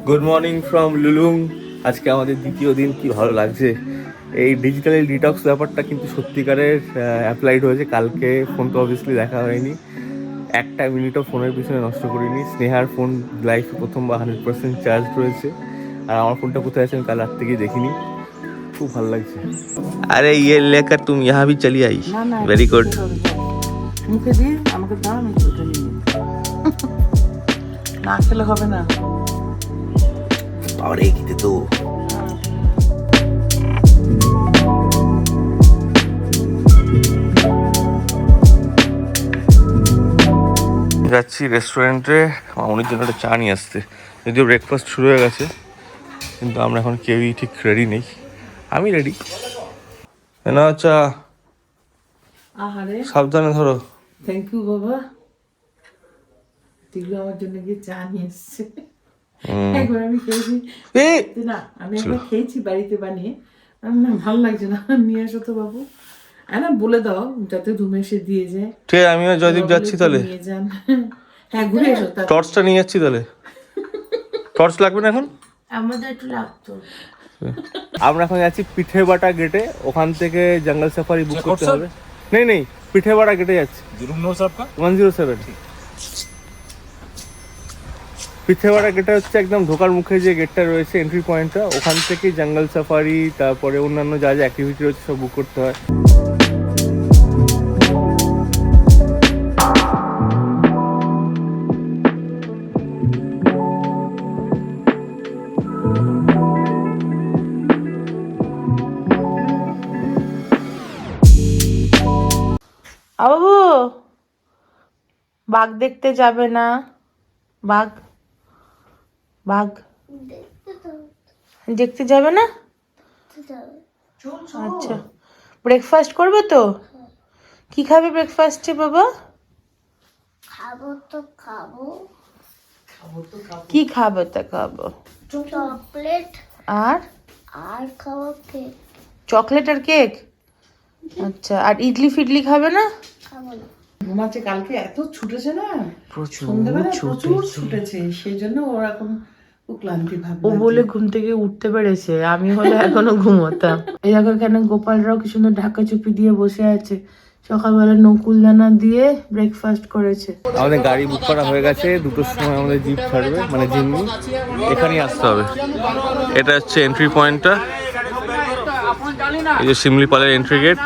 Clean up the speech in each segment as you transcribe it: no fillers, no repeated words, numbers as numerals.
Good morning from Lulung. আজকে আমাদের দ্বিতীয় দিন, কি ভালো লাগছে। এই ডিজিটাল ডিটক্স ব্যাপারটা কিন্তু সত্যিকারের অ্যাপ্লাইড হয়েছে। কালকে ফোন তো অবভিয়াসলি দেখা হয়নি, একটা মিনিটও ফোনের পিছনে নষ্ট করিনি। স্নেহার ফোন লাইফে প্রথমবার 100% চার্জ রয়েছে, আর আমার ফোনটা কোথায় আছে আমি কাল রাত থেকে দেখিনি। খুব ভালো লাগছে। আরে ইয়ে লেকার তুমি ইহা ভি চলি আই। Very good. মুখে দিয়ে আমাকে দাও, আমি ওটা নিয়ে না খেলে হবে না। আরে কিতে তো যাচ্ছি রেস্টুরেন্টে মামুনির জন্য একটা চা নিয়ে আসতে। যদিও ব্রেকফাস্ট শুরু হয়ে গেছে, কিন্তু আমরা এখন কেউই ঠিক রেডি নেই। আমি রেডি না। চা আহারে, সাবধানে ধরো। থ্যাংক ইউ বাবা। টিগলু আমার জন্য গিয়ে চা নিয়ে এসছে। একবার আমি খেয়েছি না, আমি একবার খেয়েছি বাড়িতে বানিয়ে। আমি না, ভালো লাগছে না, নিয়ে আসো তো বাবু। না বলে দাও যাতে রুমে এসে দিয়ে যায়। ঠিক আছে, আমিও জয়দীপ যাচ্ছি তাহলে। নিয়ে যান। হ্যাঁ, ঘুরে এসো। টর্চটা নিয়ে যাচ্ছি তাহলে। টর্চ লাগবে না এখন? আমাদের একটু লাগতো। আমরা এখন যাচ্ছি পিঠে বাটা গেটে। ওখান থেকে জঙ্গল সাফারি বুক করতে হবে। নেই নেই, পিঠে বাটা গেটে যাচ্ছি। 107। পিঠে বাটা গেটে হচ্ছে একদম ঢোকার মুখে যে গেটটা রয়েছে, এন্ট্রি পয়েন্টটা, ওখান থেকেই জঙ্গল সাফারি, তারপরে অন্যান্য যা যা অ্যাক্টিভিটি রয়েছে সব বুক করতে হয়। বাবু, বাঘ দেখতে যাবে না? বাঘ বাঘ দেখতে যাবে না? আচ্ছা, ব্রেকফাস্ট করবে তো? কি খাবে ব্রেকফাস্টে বাবা? কি খাবে তা খাবো? চকলেট আর আর খাবো কেক। চকলেট আর কেক? আচ্ছা, আর ইডলি ফিডলি খাবে না? খাবো না। ঘুমাচ্ছে, কালকে এত ছুটেছে না, প্রচুর প্রচুর ছুটেছে, সেই জন্য ওর এখন খুব ক্লান্তি ভাব। ও বলে ঘুম থেকে উঠতে পেরেছে, আমি হলে এখনো ঘুমোতাম। এই দেখো এখানে গোপালরাও কি সুন্দর ঢাকা চুপি দিয়ে বসে আছে। সকালবেলা নকুলদানা দিয়ে ব্রেকফাস্ট করেছে। আমাদের গাড়ি বুক করা হয়ে গেছে। 2টোর সময় আমাদের জিপ ছাড়বে, মানে জিমনি। এখানেই আসতে হবে। এটা হচ্ছে এন্ট্রি পয়েন্টটা। এই যে শিমলিপালের এন্ট্রি গেট,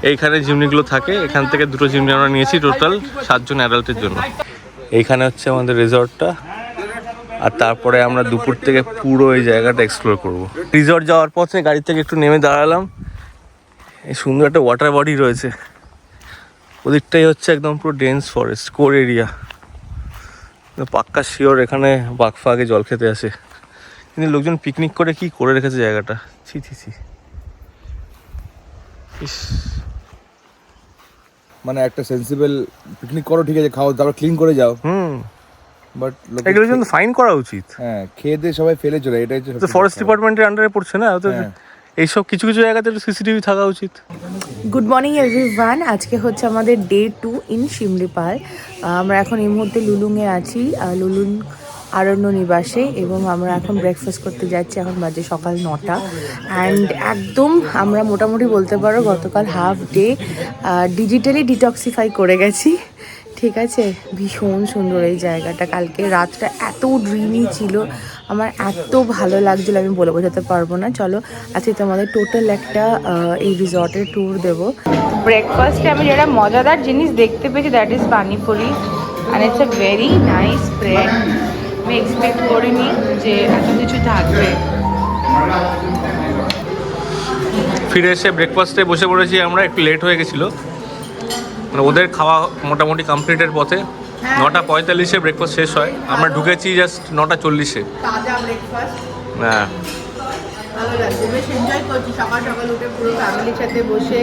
এইখানে জিমনিগুলো থাকে। এখান থেকে 2টো জিমনি আমরা নিয়েছি, টোটাল 7 জন অ্যাডাল্টের জন্য। এইখানে হচ্ছে আমাদের রিসর্টটা, আর তারপরে আমরা দুপুর থেকে পুরো এই জায়গাটা এক্সপ্লোর করব। রিসর্ট যাওয়ার পথে গাড়ি থেকে একটু নেমে দাঁড়ালাম। এই সুন্দর একটা ওয়াটার বডি রয়েছে, ওদিকটাই হচ্ছে একদম পুরো ডেন্স ফরেস্ট কোর এরিয়া। পাক্কা শিওর এখানে বাঘ ফাগে জল খেতে আসে, কিন্তু লোকজন পিকনিক করে কি করে রেখেছে জায়গাটা। ছি ছি ছি। ইস, মানে একটা সেন্সিবল পিকনিক করো, ঠিক আছে, খাও, তারপর ক্লিন করে যাও। বাট এগুলোর জন্য ফাইন করা উচিত। হ্যাঁ, খেয়ে দিয়ে সবাই ফেলে চলে, এটাই হচ্ছে ফরেস্ট ডিপার্টমেন্টের আন্ডারে পড়ছে না তো। হ্যাঁ। এইসব কিছু কিছু জায়গাতে সিসিটিভি থাকা উচিত। Good morning everyone. আজকে হচ্ছে আমাদের ডে 2 ইন শিমলিপাল। আমরা এখন এই মুহূর্তে লুলুংয়ে আছি, লুলুং আরণ্য নিবাসে, এবং আমরা এখন ব্রেকফাস্ট করতে যাচ্ছি। এখন বাজে সকাল 9টা, অ্যান্ড একদম আমরা মোটামুটি বলতে পারো গতকাল হাফ ডে ডিজিটালি ডিটক্সিফাই করে গেছি। ঠিক আছে, ভীষণ সুন্দর এই জায়গাটা। কালকে রাতটা এত ড্রিমি ছিল, আমার এত ভালো লাগছিল, আমি বলে বোঝাতে পারবো না। চলো আজকে তোমাদের টোটাল একটা এই রিসর্টের ট্যুর দেবো। ব্রেকফাস্টে আমি যেটা মজাদার জিনিস দেখতে পেয়েছি, that is panipuri, and it's a very nice spread. আমি এক্সপেক্ট করিনি যে এত কিছু থাকবে। ফিরে এসে ব্রেকফাস্টে বসে পড়েছি আমরা। একটু লেট হয়ে গেছিলো, মানে ওদের খাওয়া মোটামুটি কমপ্লিটের পথে। 9:45-এ ব্রেকফাস্ট শেষ হয়, আমরা ঢুকেছি জাস্ট 9:40-এ। তাজা ব্রেকফাস্ট, হ্যাঁ, ভালো লাগছে, বেশ এনজয় করছি। সকাল সকাল উঠে পুরো ফ্যামিলির সাথে বসে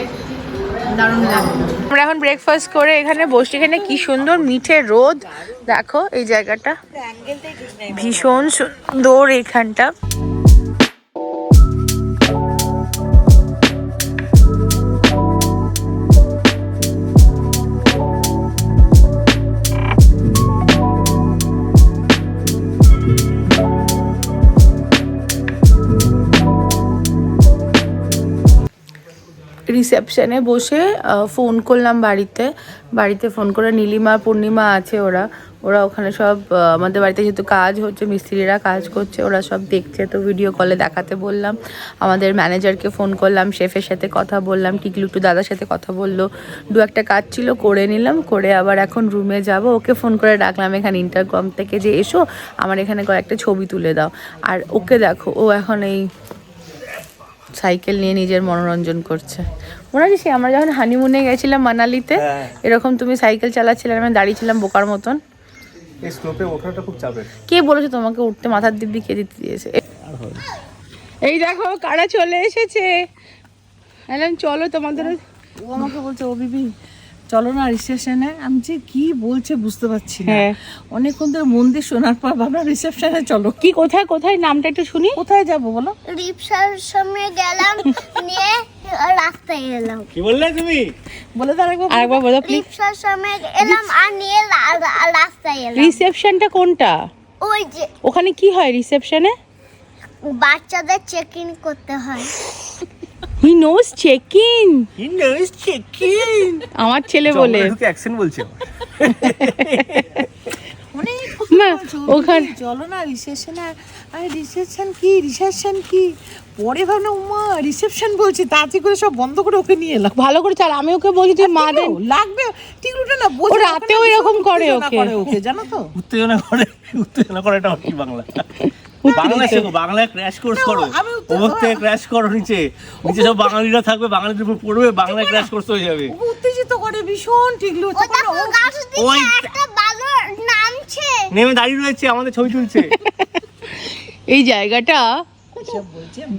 দারুণ লাগছে। আমরা এখন ব্রেকফাস্ট করে এখানে বসছি। এখানে কি সুন্দর মিঠে রোদ, দেখো এই জায়গাটা ভীষণ সুন্দর এখানটা। রিসেপশনে বসে ফোন করলাম বাড়িতে ফোন করে নীলিমা পূর্ণিমা আছে, ওরা ওখানে সব আমাদের বাড়িতে যেহেতু কাজ হচ্ছে, মিস্ত্রিরা কাজ করছে, ওরা সব দেখছে, তো ভিডিও কলে দেখাতে বললাম। আমাদের ম্যানেজারকে ফোন করলাম, শেফের সাথে কথা বললাম, টিকলু একটু দাদার সাথে কথা বললো, একটা কাজ ছিল করে নিলাম, করে আবার এখন রুমে যাব। ওকে ফোন করে ডাকলাম এখানে ইন্টারকম থেকে যে এসো আমার এখানে কয়েকটা ছবি তুলে দাও। আর ওকে দেখো, ও এখন এই সাইকেল নিয়ে নিজের মনোরঞ্জন করছে। মনে আছে সে আমরা যখন হানিমুনে গেছিলাম মানালিতে, এরকম তুমি সাইকেল চালাচ্ছিলে, আমি দাঁড়িয়েছিলাম বোকার মতন। এই স্লোপে ওঠাটা খুব চাপের। কে বলেছে তোমাকে উঠতে? মাথার দিব্যি কে দিতে দিয়েছে? এই দেখো কারা চলে এসেছে। চলো তোমাদের। ও আমাকে বলছে ও বিবি চলো না রিসেপশনে। আমি যে কি বলছে বুঝতে পারছি না। অনেকক্ষণ ধরে মন দিয়ে শোনার পর ভাবলাম রিসেপশনে চলো। কি কোথায় নামটা একটু শুনি। কোথায় যাবো বলো? রিপসার সামনে গেলাম, নিয়ে রাস্তায় এলাম। কি বললে তুমি? বলে দাও আরেকবার বলো প্লিজ। রিপসার সামনে এলাম আর নিয়ে রাস্তায় এলাম। রিসেপশনটা কোনটা? ওই যে ওখানে কি হয় রিসেপশনে? বাচ্চাদের চেক ইন করতে হয়। He knows check in. আমার ছেলে বলে অ্যাকসেন্ট বলছে। না ওখানে চলো না রিসেপশনে। আরে রিসেপশন কি পরে ভাবনা উমা রিসেপশন বলছি, তাড়াতাড়ি করে সব বন্ধ করে ওকে নিয়ে এলাম। ভালো করে চাল। আমি ওকে বলছি তুই মা দে লাগবে টিকলুটা না ও রাতেও এরকম করে ওকে জানো তো? উত্তেজনা করে এটা কি বাংলা? বাংলা শেখো, বাংলায় ক্র্যাশ কোর্স করো, ওর থেকে ক্র্যাশ করো, নিচে সব বাঙালিরা থাকবে, বাঙালিদের উপর পড়বে, বাংলায় ক্র্যাশ কোর্স হয়ে যাবে। উত্তেজিত করে ভীষণ টিকলু। ও দেখো গাছ থেকে একটা বানর নামছে, নেমে দাঁড়িয়ে রয়েছে, আমাদের ছবি তুলছে। এই জায়গাটা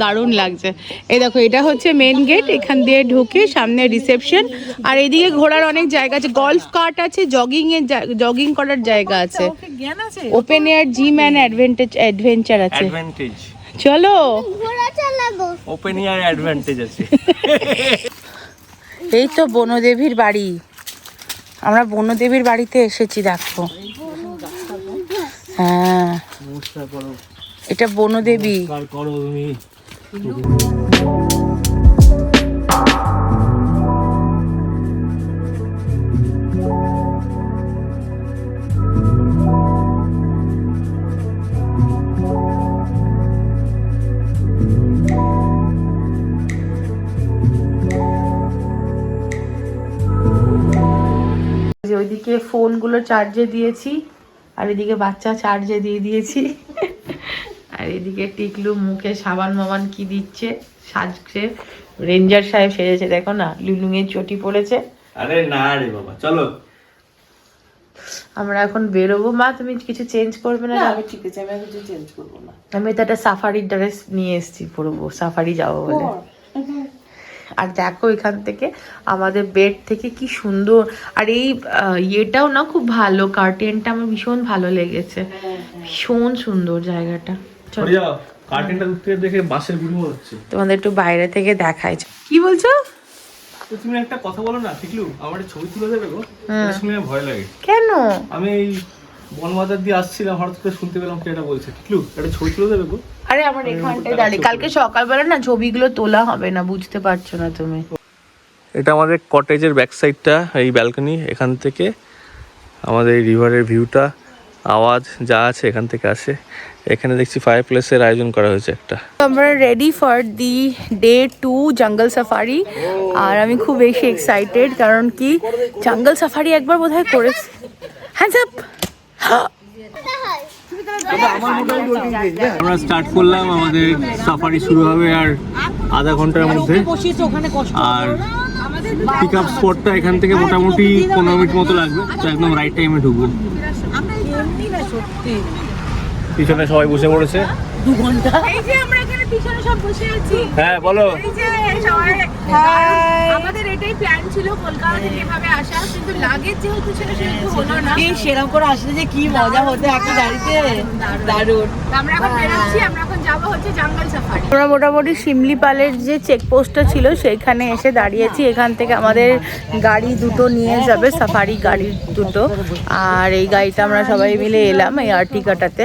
দারুণ লাগছে। এই দেখো এটা হচ্ছে মেন গেট, এখান দিয়ে ঢুকে সামনে রিসেপশন, আর এদিকে ঘোরার অনেক জায়গা আছে, গলফ কার্ট আছে, জগিং করার জায়গা আছে, জ্ঞান আছে, open air gym and adventure আছে। চলো ঘোড়া চালাবো। ওপেন এয়ার অ্যাডভান্টেজ আছে। এই তো বনদেবীর বাড়ি, আমরা বনদেবীর বাড়িতে এসেছি দেখো। হ্যাঁ এটা বনদেবী। করো তুমি। ওইদিকে ফোনগুলো চার্জে দিয়েছি, আর এদিকে বাচ্চা চার্জে দিয়ে দিয়েছি, আর এদিকে টিকলু মুখে সাবান মাবান কি দিচ্ছে, সাজছে। রেঞ্জার সাহেব সেজেছে দেখো না, লুলুঙের চটি পড়েছে। আরে না রে বাবা, চলো আমরা এখন বেরোবো। মা তুমি কিছু চেঞ্জ করবে না? আমি ঠিক আছে, আমি কিছু চেঞ্জ করবো না। আমি তো একটা সাফারির ড্রেস নিয়ে এসেছি, পরবো, সাফারি যাবো বলে। আর দেখো এখান থেকে আমাদের বেড থেকে কি সুন্দর, আর এই ইয়েটাও না খুব ভালো, কার্টেনটা আমার ভীষণ ভালো লেগেছে, ভীষণ সুন্দর জায়গাটা। সরে যাও, কার্টেনটা দূর থেকে দেখে বাসের গুড়ি মনে হচ্ছে। তোমাদের একটু বাইরে থেকে দেখাই। কি বলছো? তো তুমি একটা কথা বলো না টিকলু, আমার ছবি তুলে দেবে গো? এটা শুনে ভয় লাগে। কেন? আমি এই বনবাজার দিয়ে আসছিলাম, হঠাৎ করে শুনতে পেলাম কে এটা বলছে, টিকলু একটা ছবি তুলে দেবে গো? আরে আমার এখানটায় দাঁড়িয়ে, কালকে সকালবেলা না ছবিগুলো তোলা হবে না, বুঝতে পারছো না তুমি। এটা আমাদের কটেজের ব্যাক সাইডটা, এই ব্যালকনি, এখান থেকে আমাদের এই রিভারের ভিউটা, আওয়াজ যা আছে এখান থেকে আসে। এখানে দেখছি ফায়ার প্লেসের আয়োজন করা হয়েছে একটা। আমরা রেডি ফর দি ডে 2 জঙ্গল সাফারি, আর আমি খুব বেশি এক্সাইটেড, কারণ কি জঙ্গল সাফারি একবার বোধহয় করেছি। Hands up. আমরা স্টার্ট করলাম, আমাদের সাফারি শুরু হবে আর আধা ঘন্টার মধ্যে। আর পিক আপ স্পটটা এখান থেকে মোটামুটি 15 মিনিট মতো লাগবে, তো একদম রাইট টাইমে ঢুকবো। পিছনে সবাই বসে পড়েছে 2 ঘন্টা। এই যে আমরা এখানে পিছনে সব বসে আছি। হ্যাঁ বলো। এই যে সবাই, আমাদের এটাই প্ল্যান ছিল কলকাতা থেকে এভাবে আসা, কিন্তু লাগেজ যেহেতু ছিল সেহেতু হলো না। এই সেরকম করে আসলে যে কি মজা হতো একটা গাড়িতে, দারুণ। আমরা এখন বেরোচ্ছি, আমরা এখন যাব হচ্ছে জঙ্গল সাফারি। আমরা মোটামুটি শিমলিপালের যে চেকপোস্টটা ছিল সেইখানে এসে দাঁড়িয়েছি। এখান থেকে আমাদের গাড়ি দুটো নিয়ে যাবে, সাফারি গাড়ি দুটো, আর এই গাড়িতে আমরা সবাই মিলে এলাম এই আর্টিকাটাতে,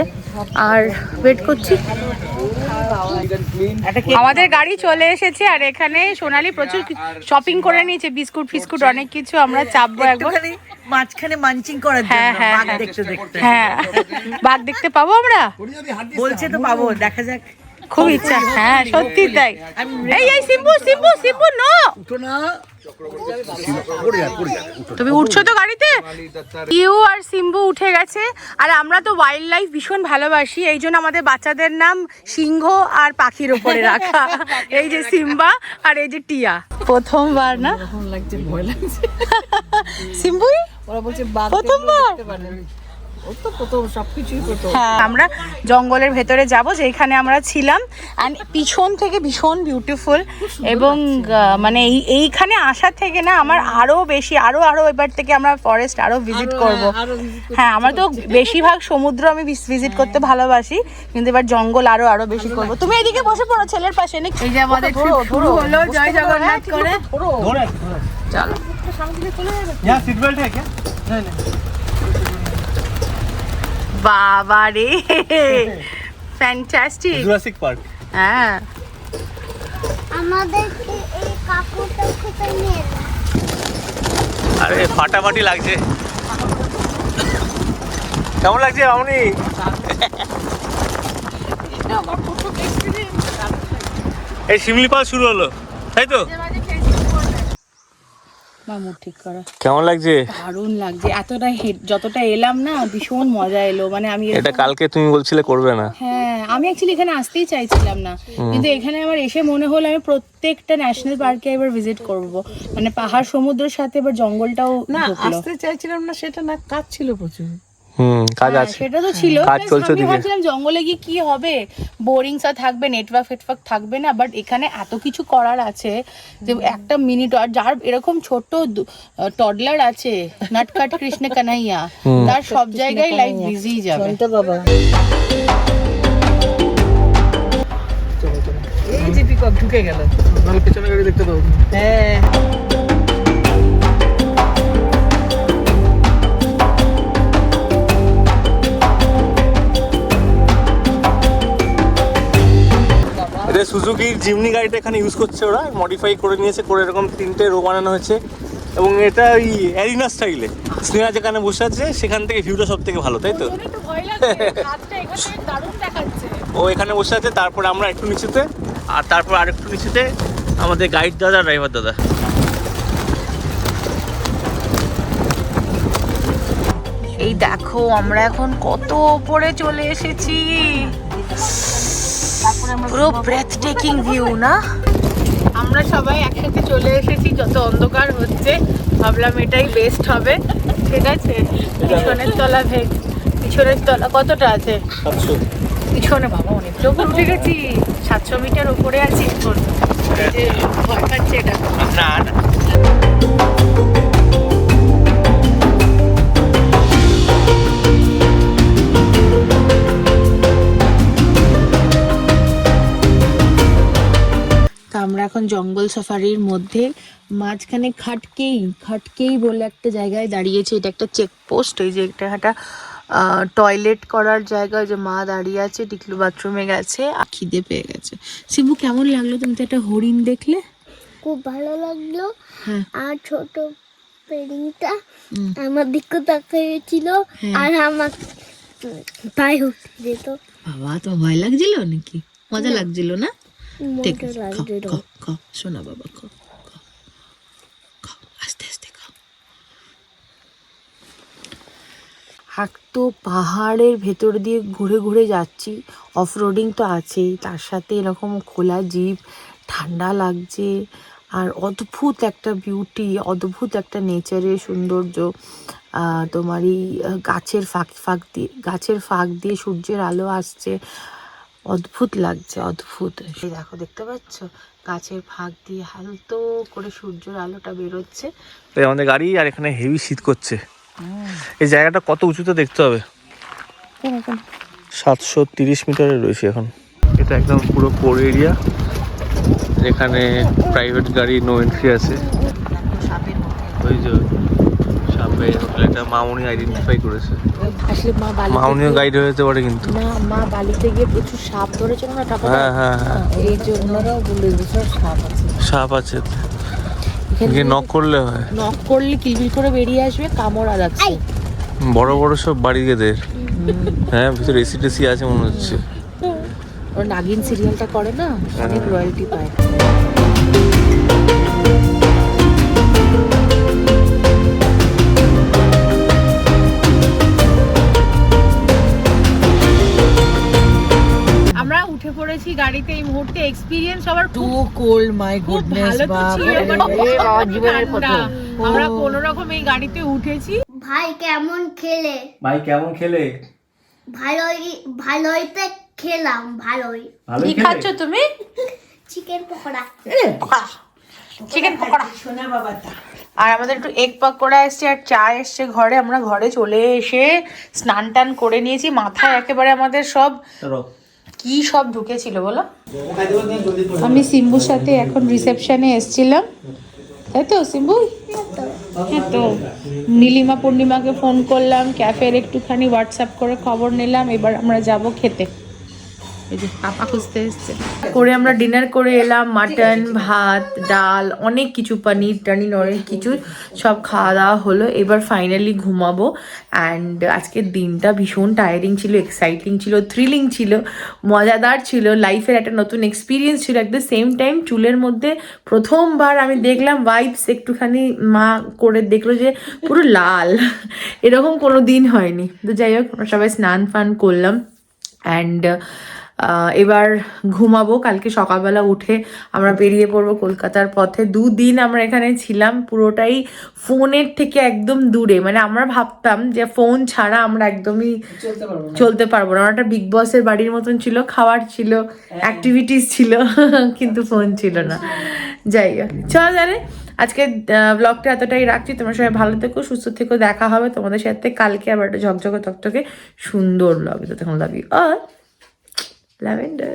আর ওয়েট করছি। আমাদের গাড়ি চলে এসেছে আর এখানে সোনালি প্রচুর শপিং করে নিয়েছে, বিস্কুট ফিস্কুট অনেক কিছু। আমরা চাপবো একবার মাঝখানে মানচিং করার হ্যাঁ জন্য হ্যাঁ বাঘ হ্যাঁ। দেখতে দেখতে হ্যাঁ বাঘ দেখতে পাবো আমরা, বলছে তো পাবো, দেখা যাক। খুব ইচ্ছা। হ্যাঁ সত্যি তাই। এই এই সিম্বু সিম্বু সিম্বু নো, তুমি উঠছো তো গাড়িতে? ইউ আর সিম্বু উঠে গেছে। আর আমরা তো ওয়াইল্ড লাইফ ভীষণ ভালোবাসি, এই জন্য আমাদের বাচ্চাদের নাম সিংহ আর পাখির উপরে রাখা। এই যে সিম্বা আর এই যে টিয়া। প্রথমবার না কেমন লাগছে, ভয় লাগছে। সিম্বুই ওরা বলছে বাঘ প্রথমবার? দেখতে পারে। ও তো প্রথম, সবকিছুই প্রথম। হ্যাঁ আমরা জঙ্গলের ভেতরে যাব যেখানে আমরা ছিলাম, অ্যান্ড পিছন থেকে ভীষণ বিউটিফুল। এবং মানে এইখানে আসার থেকে না আমার আরো বেশি আরো এবার থেকে আমরা ফরেস্ট আরো ভিজিট করব। হ্যাঁ আমরা তো বেশিরভাগ সমুদ্র আমি ভিজিট করতে ভালোবাসি, কিন্তু এবার জঙ্গল আরো বেশি করব। তুমি এদিকে বসে পড়ো ছেলের পাশে নাকি? এই যে আমাদের শুরু হলো জয় জগন্নাথ করে। চলো বাবা রে, ফ্যান্টাস্টিক। Jurassic park. হ্যাঁ আমাদের এই কাকুটা কোথায় নিয়ে এলো? আরে ফাটাফাটি লাগছে। কেমন লাগছে মামনি? এই শিমলিপাল শুরু হলো, তাই তো? মামু ঠিক করা কেমন লাগছে? দারুণ লাগছে। এতটা যতটা এলাম না ভীষণ মজা এলো। মানে আমি এটা কালকে তুমি বলছিলে করবে না। হ্যাঁ আমি অ্যাকচুয়ালি এখানে আসতেই চাইছিলাম না, কিন্তু এখানে আমার এসে মনে হলো আমি প্রত্যেকটা ন্যাশনাল পার্কে এবার ভিজিট করব। মানে পাহাড় সমুদ্রের সাথে এবার জঙ্গলটাও না ঢুকলো। আসতে চাইছিলাম না, সেটা না, কাজ ছিল প্রচুর। কাজ হ্যাঁ, আছে, সেটা তো ছিল। কাজ Plus চলছে আমি ওদিকে। ভাবছিলাম জঙ্গলে গিয়ে কি হবে, বোরিং সা থাকবে, নেটওয়ার্ক ফেটওয়ার্ক থাকবে না, বাট এখানে এত কিছু করার আছে যে একটা মিনিট। আর যার এরকম ছোট টডলার আছে, নাটকাট কৃষ্ণ কানাইয়া, তার সব জায়গায় লাইফ বিজি যাবে। বাবা এই যে পিকক ঢুকে গেল, নাহলে পেছনে গাড়ি দেখতে পাবো। হ্যাঁ এটা সুজুকির জিমনি গাড়িটা এখানে ইউজ করছে ওরা, মডিফাই করে নিয়েছে, করে এরকম 3টে রো বানানো হয়েছে। এবং এটা ওই অ্যারিনা স্টাইলে, স্নেহা যেখানে বসে আছে সেখান থেকে ভিউটা সব থেকে ভালো, তাই তো? ও এখানে বসে আছে, তারপরে আমরা একটু নিচেতে, আর তারপর আরেকটু নিচেতে আমাদের গাইড দাদা, ড্রাইভার দাদা। এই দেখো আমরা এখন কত উপরে চলে এসেছি, পুরো ব্রেথ টেকিং ভিউ না? আমরা সবাই একসাথে চলে এসেছি, যত অন্ধকার হচ্ছে ভাবলাম এটাই বেস্ট হবে। ঠিক আছে, পিছনের তলা পিছনের তলা কতটা আছে? 700। পিছনে বাবা অনেকটা উপরে উঠে গেছি, 700 মিটার উপরে আছি এখন। এই যে ভয় পাচ্ছে এটা। না না, আমরা এখন জঙ্গল সাফারির মধ্যে মাঝখানে খাটকেই বলে একটা জায়গায় দাঁড়িয়েছে। এটা একটা চেকপোস্ট। এই যে একটা টয়লেট করার জায়গা, যে মা দাঁড়িয়ে আছে, টিকলু বাথরুমে গেছে, আর খিদে পেয়ে গেছে। শিবু কেমন লাগলো? তুমি তো একটা হরিণ দেখলে? খুব ভালো লাগলো। হ্যাঁ। আর ছোট পেডিংটা আমার দিকে তাকিয়েছিল, আর আমার পায়ে উঠে যেত। বাবা তো ভয় লাগছিল নাকি? মজা লাগছিল না? ঠিক মজা আছে, লাগছিল। খাও শোনা বাবা, খাও আস্তে আস্তে খাও। তো পাহাড়ের ভেতর দিয়ে ঘুরে ঘুরে যাচ্ছি, অফ রোডিং তো আছেই, তার সাথে এরকম খোলা জিপ, ঠান্ডা লাগছে, আর অদ্ভুত একটা বিউটি, অদ্ভুত একটা নেচারের সৌন্দর্য। তোমার এই গাছের ফাঁক দিয়ে সূর্যের আলো আসছে, অদ্ভুত লাগছে, অদ্ভুত। এই দেখো, দেখতে পাচ্ছ গাছের ফাঁক দিয়ে হালতো করে সূর্যের আলোটা বেরোচ্ছে। এই আমাদের গাড়ি, আর এখানে হেভি শীত করছে। এই জায়গাটা কত উঁচুতে দেখতে হবে, 730 মিটারে রয়েছে এখন। এটা একদম পুরো কোর এরিয়া, এখানে প্রাইভেট গাড়ি নো এন্ট্রি আছে। ওই যে সাপ এই হোটেলটা মামুনি আইডেন্টিফাই করেছে। আসলে মা বালিতে মামুনিও গাইড হয়ে যেতে পারে কিন্তু। না, মা বালিতে গিয়ে প্রচুর সাপ ধরেছিল না টাকা, হ্যাঁ হ্যাঁ হ্যাঁ, এই জন্য বলে দিয়েছে সাপ আছে। সাপ আছে, এখানে গিয়ে নক করলে হয়। নক করলে কিলবিল করে বেরিয়ে আসবে, কামড় যাচ্ছে। বড় বড় সব বাড়ি এদের। হ্যাঁ, ভিতরে এসি টেসি আছে মনে হচ্ছে। ওর নাগিন সিরিয়ালটা করে না, অনেক রয়্যালটি পায়। আমরা উঠে পড়েছি গাড়িতে এই মুহূর্তে। এক্সপিরিয়েন্স সবার টু কোল্ড মাই গুডনেস ভালো তো ছিল, বাবা জীবনের প্রথম আমরা কোনো রকম এই গাড়িতে উঠেছি। ভাই কেমন খেলে? ভাই কেমন খেলে? ভালোইতে খেলাম, ভালোই। কি খাচ্ছ তুমি? চিকেন পকোড়া। চিকেন পকোড়া। সোনা বাবাটা আর আমাদের একটু এগ পকোড়া এসছে আর চা এসছে ঘরে। আমরা ঘরে চলে এসে স্নান টান করে নিয়েছি। মাথায় একেবারে আমাদের সব কি সব ঢুকেছিল বলো। আমি সিম্বুর সাথে এখন রিসেপশনে এসছিলাম, তাই তো সিম্বু? হ্যাঁ, তো নীলিমা পূর্ণিমাকে ফোন করলাম, ক্যাফের একটুখানি হোয়াটসঅ্যাপ করে খবর নিলাম। এবার আমরা যাব খেতে। এই যে পাপা খুঁজতে এসছে। করে আমরা ডিনার করে এলাম, মাটন, ভাত, ডাল, অনেক কিছু, পনির টানির অনেক কিছু সব খাওয়া দাওয়া হলো। এবার ফাইনালি ঘুমাবো। অ্যান্ড আজকের দিনটা ভীষণ টায়ারিং ছিল, এক্সাইটিং ছিল, থ্রিলিং ছিল, মজাদার ছিল, লাইফের একটা নতুন এক্সপিরিয়েন্স ছিল। অ্যাট দ্য সেম টাইম চুলের মধ্যে প্রথমবার আমি দেখলাম ভাইবস একটুখানি মা করে দেখলো যে পুরো লাল, এরকম কোনো দিন হয়নি। তো যাই হোক, আমরা সবাই স্নান ফান করলাম অ্যান্ড এবার ঘুমাবো। কালকে সকালবেলা উঠে আমরা বেরিয়ে পড়বো কলকাতার পথে। 2 দিন আমরা এখানে ছিলাম, পুরোটাই ফোনের থেকে একদম দূরে। মানে আমরা ভাবতাম যে ফোন ছাড়া আমরা একদমই চলতে পারবো না। একটা বিগ বসের বাড়ির মতন ছিল, খাবার ছিল, অ্যাক্টিভিটিস ছিল, কিন্তু ফোন ছিল না। যাই হোক, চল জানে আজকে ব্লগটা এতটাই রাখছি। তোমরা সবাই ভালো থেকো, সুস্থ থেকো। দেখা হবে তোমাদের সাথে কালকে আবার একটা ঝকঝকে তকটকে সুন্দর ব্লগ। তখন লাভ ইউ অল। Lavender.